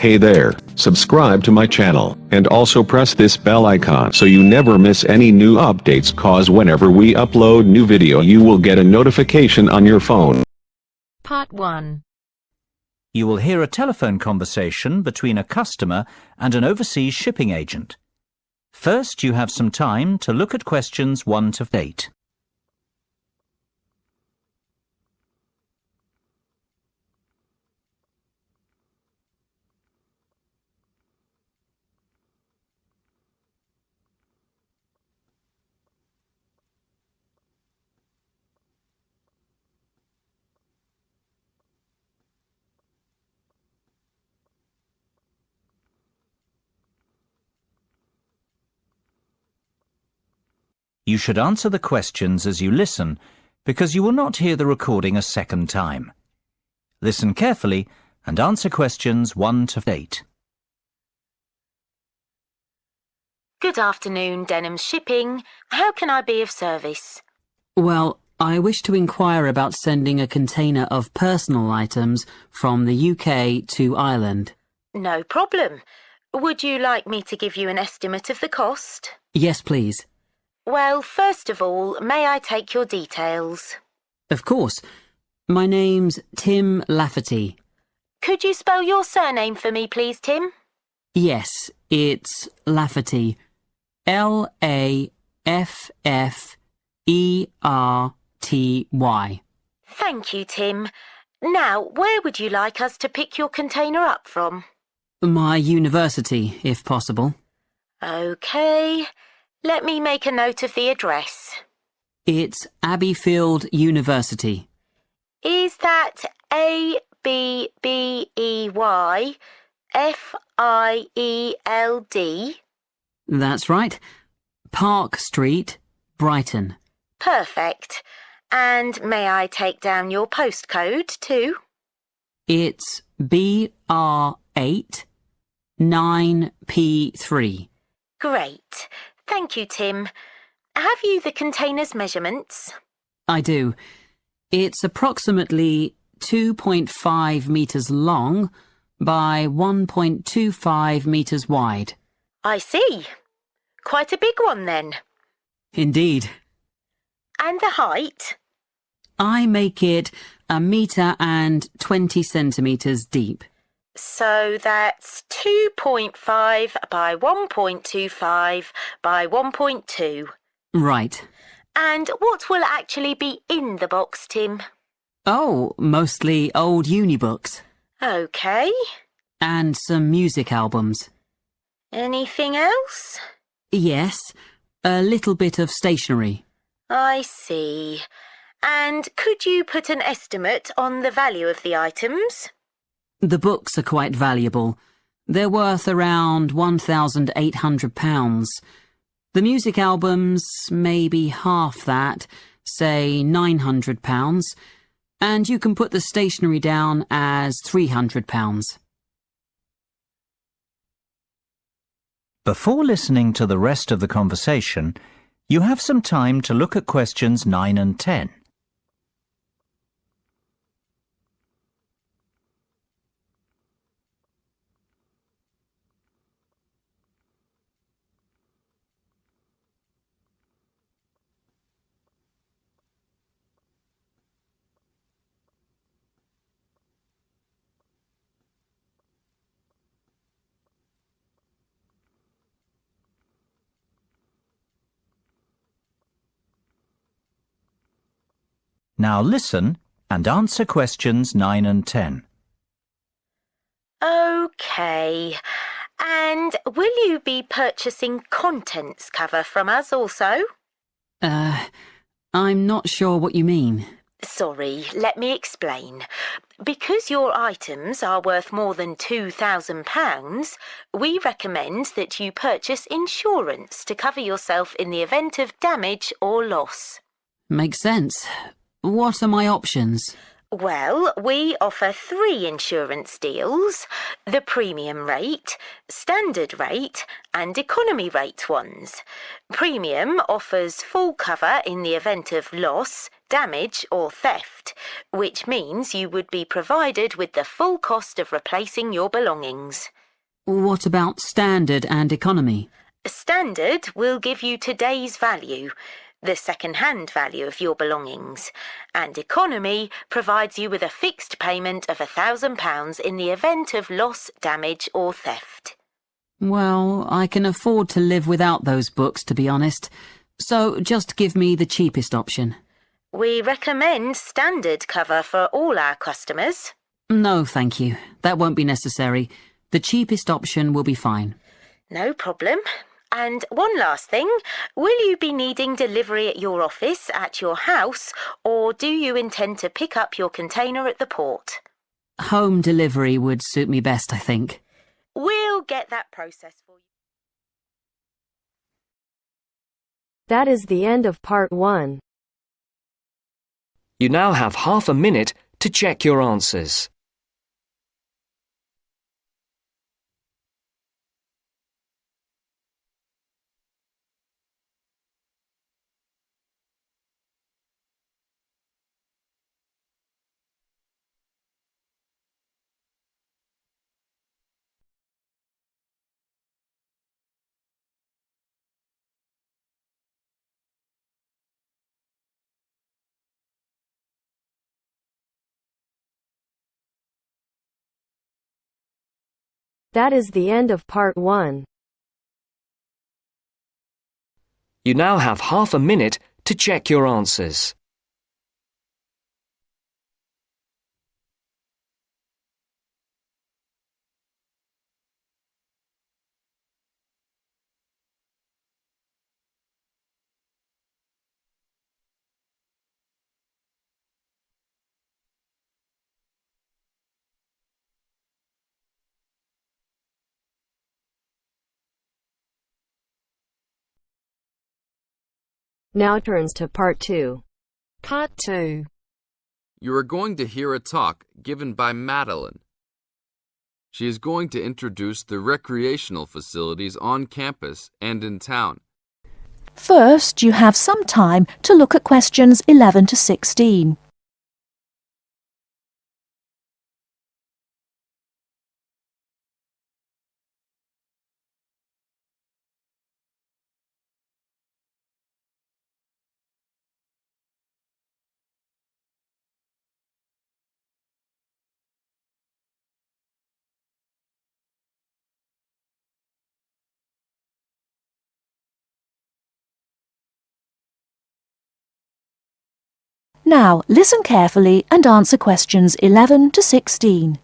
Hey there, subscribe to my channel, and also press this bell icon so you never miss any new updates, cause whenever we upload new video you will get a notification on your phone. Part 1. You will hear a telephone conversation between a customer and an overseas shipping agent. First, you have some time to look at questions 1 to 8. You should answer the questions as you listen, because you will not hear the recording a second time. Listen carefully and answer questions 1 to 8. Good afternoon, Denham Shipping. How can I be of service? Well, I wish to inquire about sending a container of personal items from the UK to Ireland. No problem. Would you like me to give you an estimate of the cost? Yes, please. Well, first of all, may I take your details? Of course. My name's Tim Lafferty. Could you spell your surname for me, please, Tim? Yes, it's Lafferty. Lafferty. Thank you, Tim. Now, where would you like us to pick your container up from? My university, if possible. OK. Let me make a note of the address. It's Abbeyfield University. Is that Abbeyfield? That's right. Park Street, Brighton. Perfect. And may I take down your postcode too? It's BR8 9P3. Great. Thank you, Tim. Have you the container's measurements? I do. It's approximately 2.5 metres long by 1.25 metres wide. I see. Quite a big one then. Indeed. And the height? I make it 1.20 metres deep. So that's 2.5 by 1.25 by 1.2. Right. And what will actually be in the box, Tim? Oh, mostly old uni books. OK. And some music albums. Anything else? Yes, a little bit of stationery. I see. And could you put an estimate on the value of the items? The books are quite valuable. They're worth around £1,800. The music albums, maybe half that, say £900. And you can put the stationery down as £300. Before listening to the rest of the conversation, you have some time to look at questions 9 and 10. Now listen and answer questions 9 and 10. OK. And will you be purchasing contents cover from us also? I'm not sure what you mean. Sorry, let me explain. Because your items are worth more than £2,000, we recommend that you purchase insurance to cover yourself in the event of damage or loss. Makes sense. What are my options? Well, we offer 3 insurance deals: the premium rate, standard rate, and economy rate ones. Premium offers full cover in the event of loss, damage, or theft, which means you would be provided with the full cost of replacing your belongings. What about standard and economy? Standard will give you today's value, the second-hand value of your belongings, and economy provides you with a fixed payment of £1,000 in the event of loss, damage, or theft. Well, I can afford to live without those books, to be honest. So just give me the cheapest option. We recommend standard cover for all our customers. No, thank you. That won't be necessary. The cheapest option will be fine. No problem. And one last thing, will you be needing delivery at your office, at your house, or do you intend to pick up your container at the port? Home delivery would suit me best, I think. We'll get that process for you. That is the end of part 1. You now have half a minute to check your answers. That is the end of part 1. You now have half a minute to check your answers. Now turns to part 2. Part 2. You are going to hear a talk given by Madeline. She is going to introduce the recreational facilities on campus and in town. First, you have some time to look at questions 11 to 16. Now, listen carefully and answer questions 11 to 16.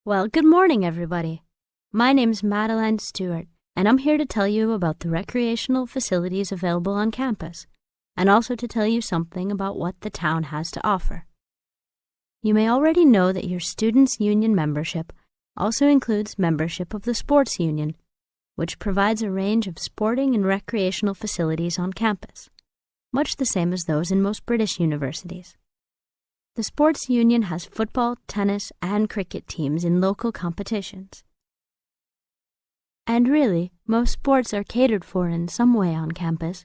Well, good morning, everybody. My name's Madeline Stewart, and I'm here to tell you about the recreational facilities available on campus, and also to tell you something about what the town has to offer. You may already know that your Students' Union membership also includes membership of the Sports Union, which provides a range of sporting and recreational facilities on campus, much the same as those in most British universities. The Sports Union has football, tennis, and cricket teams in local competitions. And really, most sports are catered for in some way on campus,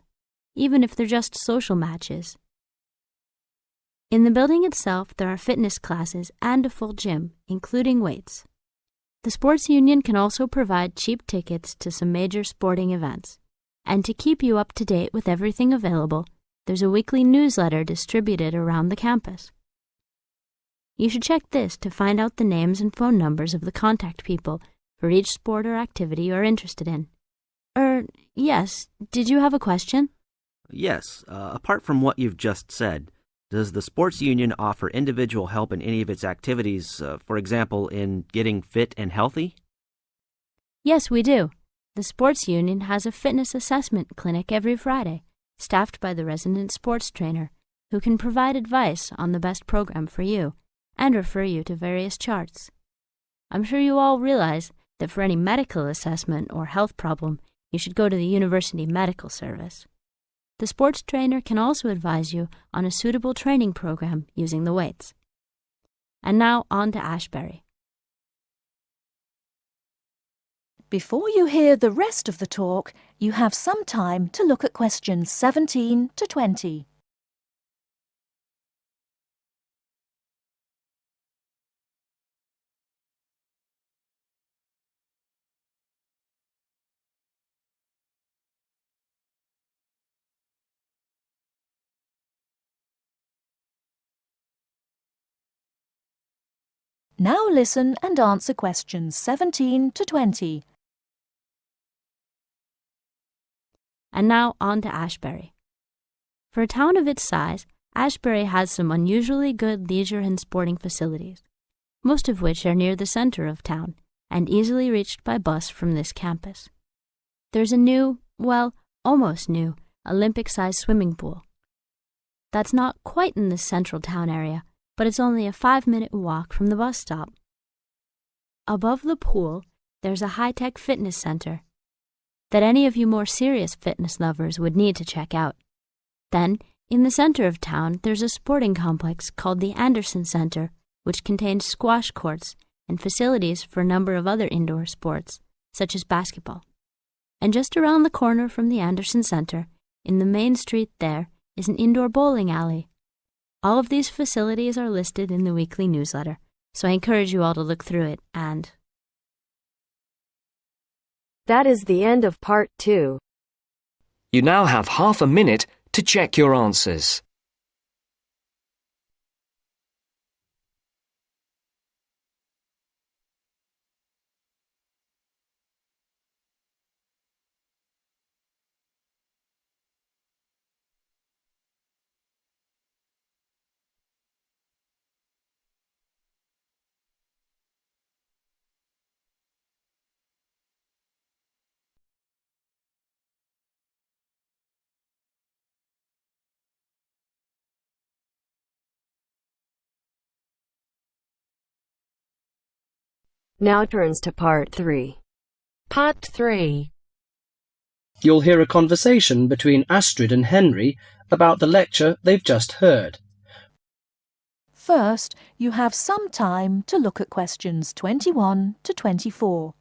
even if they're just social matches. In the building itself, there are fitness classes and a full gym, including weights. The Sports Union can also provide cheap tickets to some major sporting events. And to keep you up to date with everything available, there's a weekly newsletter distributed around the campus. You should check this to find out the names and phone numbers of the contact people for each sport or activity you're interested in. Yes, did you have a question? Yes, apart from what you've just said, does the Sports Union offer individual help in any of its activities, for example, in getting fit and healthy? Yes, we do. The Sports Union has a fitness assessment clinic every Friday, staffed by the resident sports trainer, who can provide advice on the best program for you and refer you to various charts. I'm sure you all realize that for any medical assessment or health problem, you should go to the University Medical Service. The sports trainer can also advise you on a suitable training program using the weights. And now on to Ashbury. Before you hear the rest of the talk, you have some time to look at questions 17 to 20. Now listen and answer questions 17 to 20. And now on to Ashbury. For a town of its size, Ashbury has some unusually good leisure and sporting facilities, most of which are near the center of town and easily reached by bus from this campus. There's a new, well, almost new, Olympic-sized swimming pool. That's not quite in the central town area, but it's only a 5-minute walk from the bus stop. Above the pool, there's a high-tech fitness center that any of you more serious fitness lovers would need to check out. Then, in the center of town, there's a sporting complex called the Anderson Center, which contains squash courts and facilities for a number of other indoor sports, such as basketball. And just around the corner from the Anderson Center, in the main street there, is an indoor bowling alley. All of these facilities are listed in the weekly newsletter, so I encourage you all to look through it and... That is the end of part 2. You now have half a minute to check your answers. Now turns to part 3. Part 3. You'll hear a conversation between Astrid and Henry about the lecture they've just heard. First, you have some time to look at questions 21 to 24.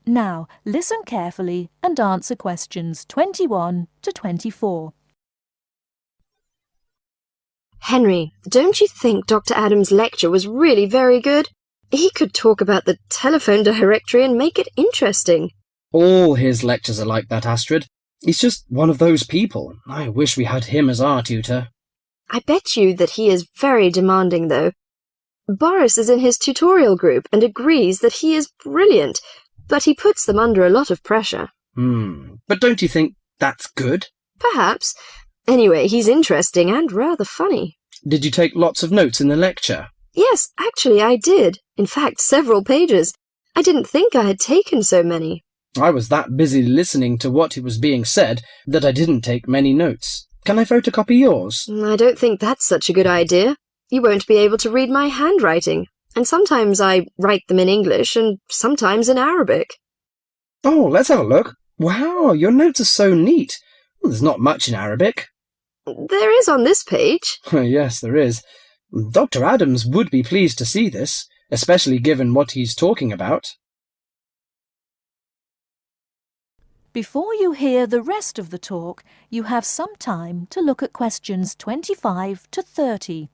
Now, listen carefully and answer questions 21 to 24. Henry, don't you think Dr. Adams' lecture was really very good? He could talk about the telephone directory and make it interesting. All his lectures are like that, Astrid. He's just one of those people. I wish we had him as our tutor. I bet you that he is very demanding, though. Boris is in his tutorial group and agrees that he is brilliant, but he puts them under a lot of pressure. But don't you think that's good? Perhaps. Anyway, he's interesting and rather funny. Did you take lots of notes in the lecture? Yes, actually I did. In fact, several pages. I didn't think I had taken so many. I was that busy listening to what was being said that I didn't take many notes. Can I photocopy yours? I don't think that's such a good idea. You won't be able to read my handwriting. And sometimes I write them in English and sometimes in Arabic. Oh, let's have a look. Wow, your notes are so neat. Well, there's not much in Arabic. There is on this page. Yes, there is. Dr. Adams would be pleased to see this, especially given what he's talking about. Before you hear the rest of the talk, you have some time to look at questions 25 to 30.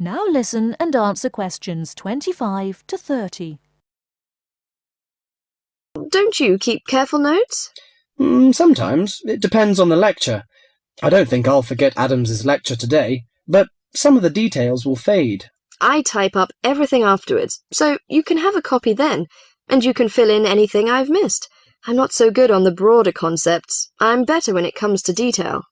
Now listen and answer questions 25 to 30. Don't you keep careful notes? Sometimes. It depends on the lecture. I don't think I'll forget Adams's lecture today, but some of the details will fade. I type up everything afterwards, so you can have a copy then, and you can fill in anything I've missed. I'm not so good on the broader concepts. I'm better when it comes to detail.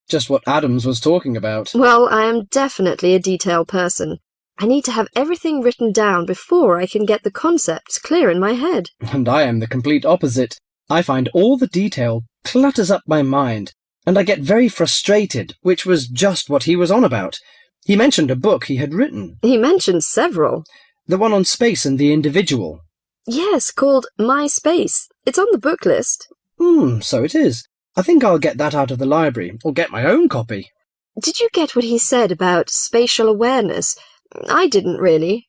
Just what Adams was talking about. Well, I am definitely a detail person. I need to have everything written down before I can get the concepts clear in my head. And I am the complete opposite. I find all the detail clutters up my mind, and I get very frustrated, which was just what he was on about. He mentioned a book he had written. He mentioned several. The one on space and the individual. Yes, called My Space. It's on the book list. So it is. I think I'll get that out of the library, or get my own copy. Did you get what he said about spatial awareness? I didn't really.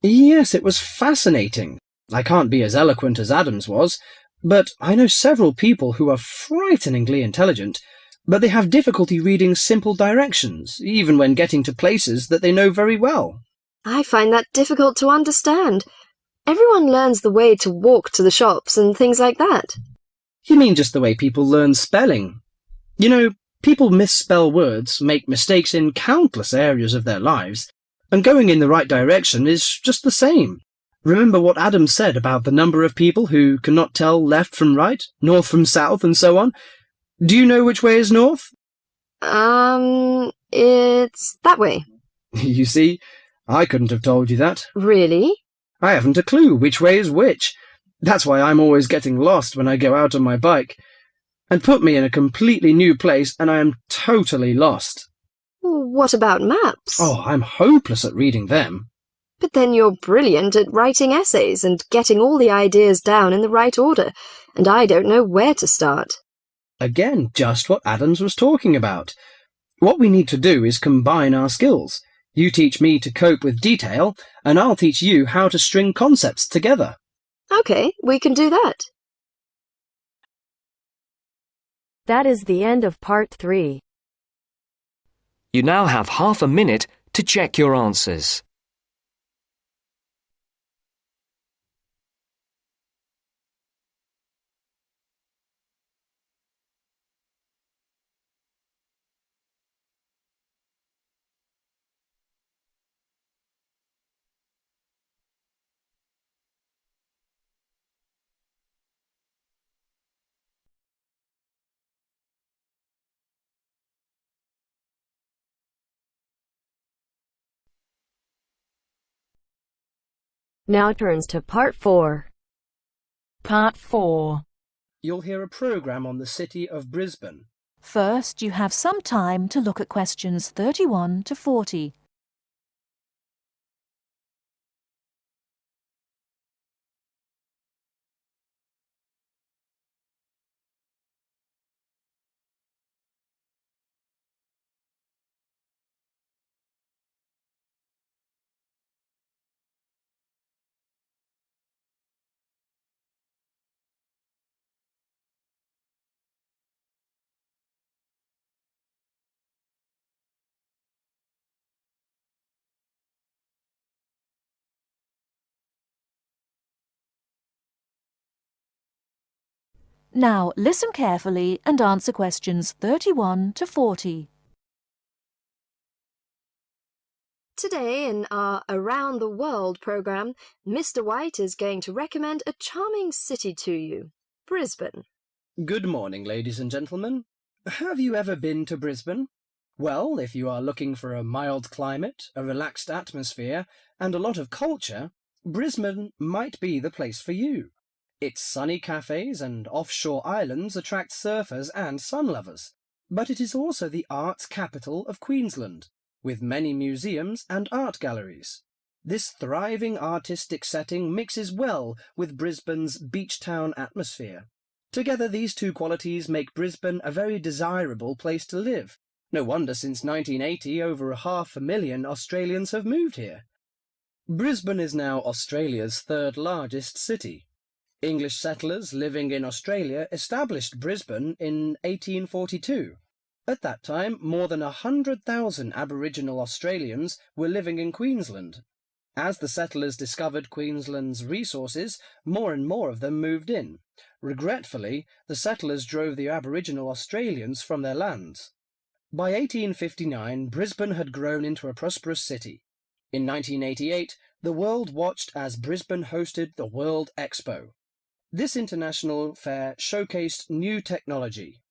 Yes, it was fascinating. I can't be as eloquent as Adams was, but I know several people who are frighteningly intelligent, but they have difficulty reading simple directions, even when getting to places that they know very well. I find that difficult to understand. Everyone learns the way to walk to the shops and things like that. You mean just the way people learn spelling? You know, people misspell words, make mistakes in countless areas of their lives, and going in the right direction is just the same. Remember what Adam said about the number of people who cannot tell left from right, north from south, and so on? Do you know which way is north? It's that way. You see, I couldn't have told you that. Really? I haven't a clue which way is which. That's why I'm always getting lost when I go out on my bike. And put me in a completely new place and I am totally lost. What about maps? Oh, I'm hopeless at reading them. But then you're brilliant at writing essays and getting all the ideas down in the right order, and I don't know where to start. Again, just what Adams was talking about. What we need to do is combine our skills. You teach me to cope with detail, and I'll teach you how to string concepts together. Okay, we can do that. That is the end of part 3. You now have half a minute to check your answers. Now turns to part 4. Part 4. You'll hear a program on the city of Brisbane. First, you have some time to look at questions 31 to 40. Now listen carefully and answer questions 31 to 40. Today in our Around the World program, Mr. White is going to recommend a charming city to you, Brisbane. Good morning, ladies and gentlemen. Have you ever been to Brisbane? Well, if you are looking for a mild climate, a relaxed atmosphere, and a lot of culture, Brisbane might be the place for you. Its sunny cafes and offshore islands attract surfers and sun lovers, but it is also the arts capital of Queensland, with many museums and art galleries. This thriving artistic setting mixes well with Brisbane's beach town atmosphere. Together, these two qualities make Brisbane a very desirable place to live. No wonder since 1980 over 500,000 Australians have moved here. Brisbane is now Australia's third largest city. English settlers living in Australia established Brisbane in 1842. At that time, more than 100,000 Aboriginal Australians were living in Queensland. As the settlers discovered Queensland's resources, more and more of them moved in. Regretfully, the settlers drove the Aboriginal Australians from their lands. By 1859, Brisbane had grown into a prosperous city. In 1988, the world watched as Brisbane hosted the World Expo. This international fair showcased new technology,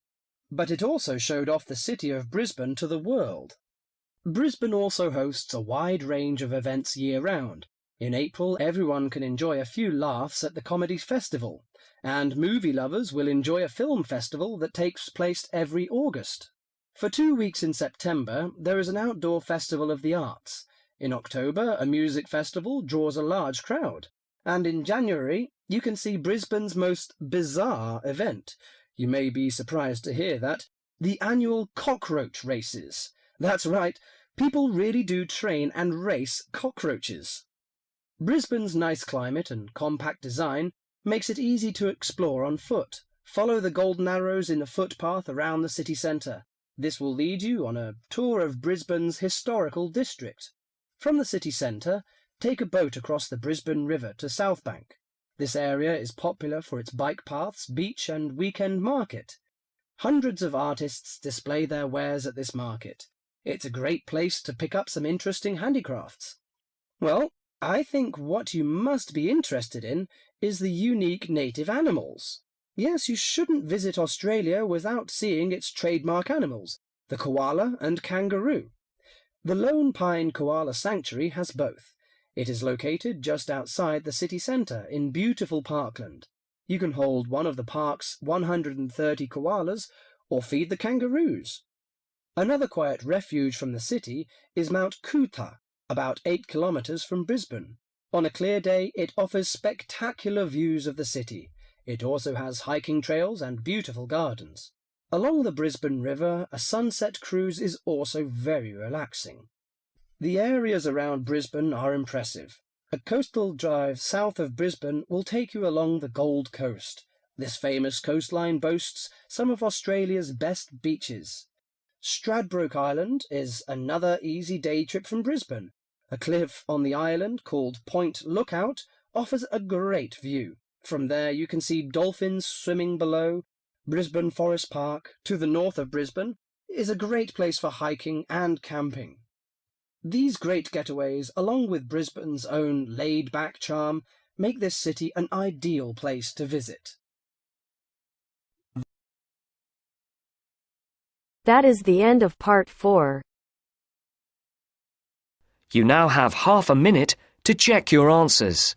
but it also showed off the city of Brisbane to the world. Brisbane also hosts a wide range of events year-round. In April, everyone can enjoy a few laughs at the Comedy Festival, and movie lovers will enjoy a film festival that takes place every August. For 2 weeks in September, there is an outdoor festival of the arts. In October, a music festival draws a large crowd. And in January, you can see Brisbane's most bizarre event. You may be surprised to hear that. The annual cockroach races. That's right, people really do train and race cockroaches. Brisbane's nice climate and compact design makes it easy to explore on foot. Follow the golden arrows in the footpath around the city centre. This will lead you on a tour of Brisbane's historical district. From the city centre, take a boat across the Brisbane River to South Bank. This area is popular for its bike paths, beach and weekend market. Hundreds of artists display their wares at this market. It's a great place to pick up some interesting handicrafts. Well, I think what you must be interested in is the unique native animals. Yes, you shouldn't visit Australia without seeing its trademark animals, the koala and kangaroo. The Lone Pine Koala Sanctuary has both. It is located just outside the city centre in beautiful parkland. You can hold one of the park's 130 koalas or feed the kangaroos. Another quiet refuge from the city is Mount Coot-tha, about 8 kilometres from Brisbane. On a clear day, it offers spectacular views of the city. It also has hiking trails and beautiful gardens. Along the Brisbane River, a sunset cruise is also very relaxing. The areas around Brisbane are impressive. A coastal drive south of Brisbane will take you along the Gold Coast. This famous coastline boasts some of Australia's best beaches. Stradbroke Island is another easy day trip from Brisbane. A cliff on the island called Point Lookout offers a great view. From there you can see dolphins swimming below. Brisbane Forest Park, to the north of Brisbane, is a great place for hiking and camping. These great getaways, along with Brisbane's own laid-back charm, make this city an ideal place to visit. That is the end of part 4. You now have half a minute to check your answers.